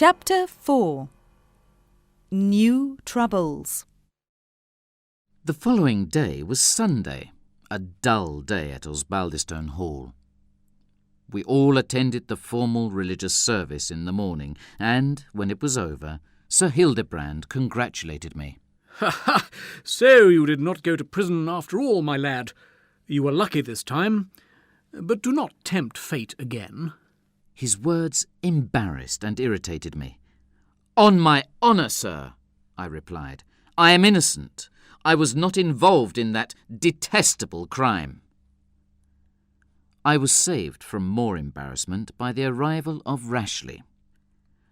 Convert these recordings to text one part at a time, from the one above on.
Chapter 4. New Troubles. The following day was Sunday, a dull day at Osbaldistone Hall. We all attended the formal religious service in the morning, and, when it was over, Sir Hildebrand congratulated me. "Ha ha! So you did not go to prison after all, my lad. You were lucky this time, but do not tempt fate again." His words embarrassed and irritated me. "On my honour, sir," I replied. "I am innocent. I was not involved in that detestable crime." I was saved from more embarrassment by the arrival of Rashleigh.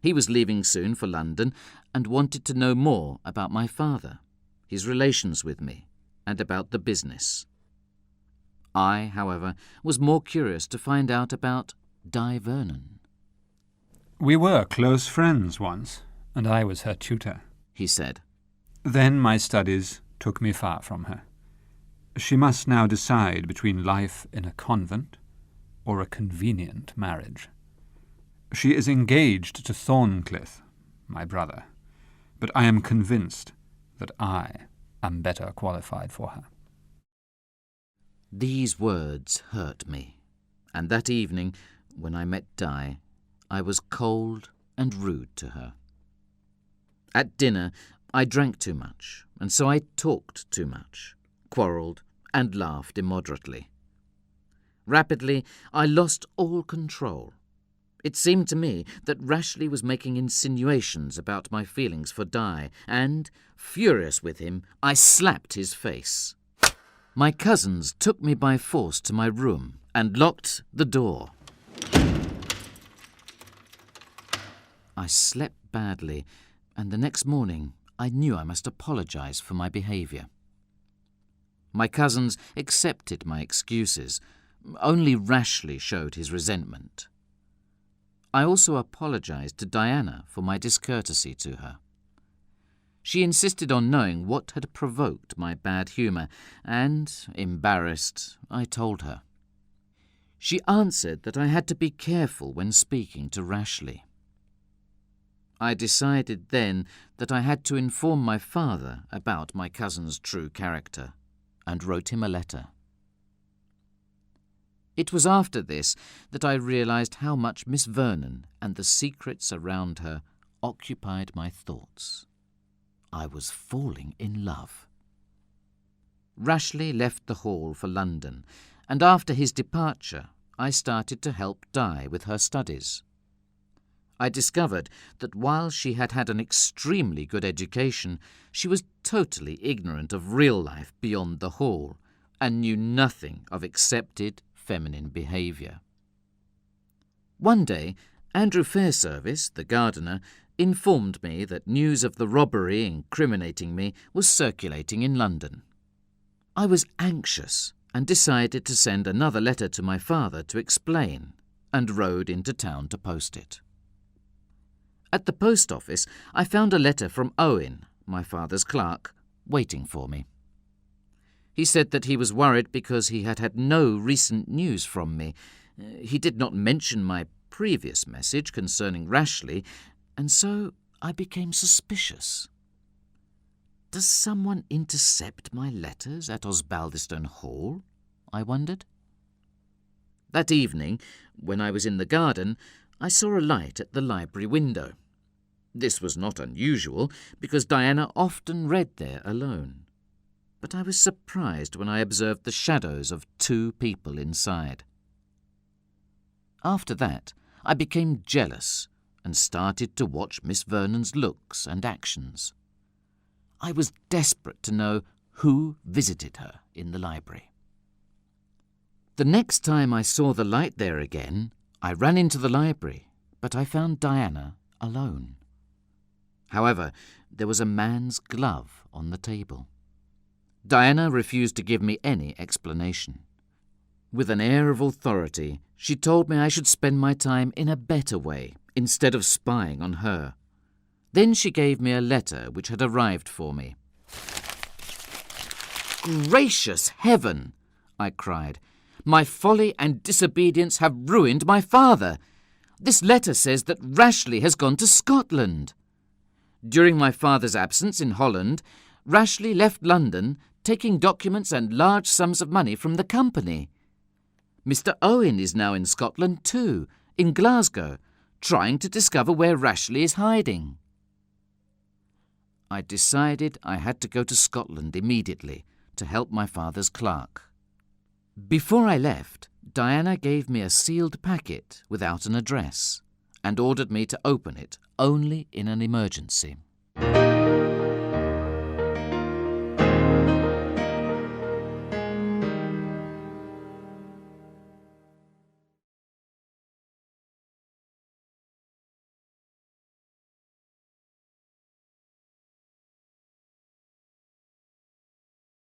He was leaving soon for London and wanted to know more about my father, his relations with me, and about the business. I, however, was more curious to find out about Di Vernon. "We were close friends once, and I was her tutor," he said. "Then my studies took me far from her. She must now decide between life in a convent or a convenient marriage. She is engaged to Thorncliffe, my brother, but I am convinced that I am better qualified for her." These words hurt me, and that evening, when I met Di, I was cold and rude to her. At dinner, I drank too much, and so I talked too much, quarrelled, and laughed immoderately. Rapidly, I lost all control. It seemed to me that Rashleigh was making insinuations about my feelings for Di, and, furious with him, I slapped his face. My cousins took me by force to my room and locked the door. I slept badly, and the next morning I knew I must apologise for my behaviour. My cousins accepted my excuses. Only Rashleigh showed his resentment. I also apologised to Diana for my discourtesy to her. She insisted on knowing what had provoked my bad humour, and, embarrassed, I told her. She answered that I had to be careful when speaking to Rashleigh. I decided then that I had to inform my father about my cousin's true character, and wrote him a letter. It was after this that I realised how much Miss Vernon and the secrets around her occupied my thoughts. I was falling in love. Rashleigh left the Hall for London, and after his departure I started to help Di with her studies. I discovered that while she had had an extremely good education, she was totally ignorant of real life beyond the Hall, and knew nothing of accepted feminine behaviour. One day, Andrew Fairservice, the gardener, informed me that news of the robbery incriminating me was circulating in London. I was anxious and decided to send another letter to my father to explain, and rode into town to post it. At the post office, I found a letter from Owen, my father's clerk, waiting for me. He said that he was worried because he had had no recent news from me. He did not mention my previous message concerning Rashleigh, and so I became suspicious. Does someone intercept my letters at Osbaldistone Hall? I wondered. That evening, when I was in the garden, I saw a light at the library window. This was not unusual, because Diana often read there alone. But I was surprised when I observed the shadows of two people inside. After that, I became jealous and started to watch Miss Vernon's looks and actions. I was desperate to know who visited her in the library. The next time I saw the light there again, I ran into the library, but I found Diana alone. However, there was a man's glove on the table. Diana refused to give me any explanation. With an air of authority, she told me I should spend my time in a better way, instead of spying on her. Then she gave me a letter which had arrived for me. "Gracious heaven!" I cried. "My folly and disobedience have ruined my father. This letter says that Rashleigh has gone to Scotland. During my father's absence in Holland, Rashleigh left London, taking documents and large sums of money from the company. Mr. Owen is now in Scotland too, in Glasgow, trying to discover where Rashleigh is hiding. I decided I had to go to Scotland immediately to help my father's clerk. Before I left, Diana gave me a sealed packet without an address and ordered me to open it only in an emergency.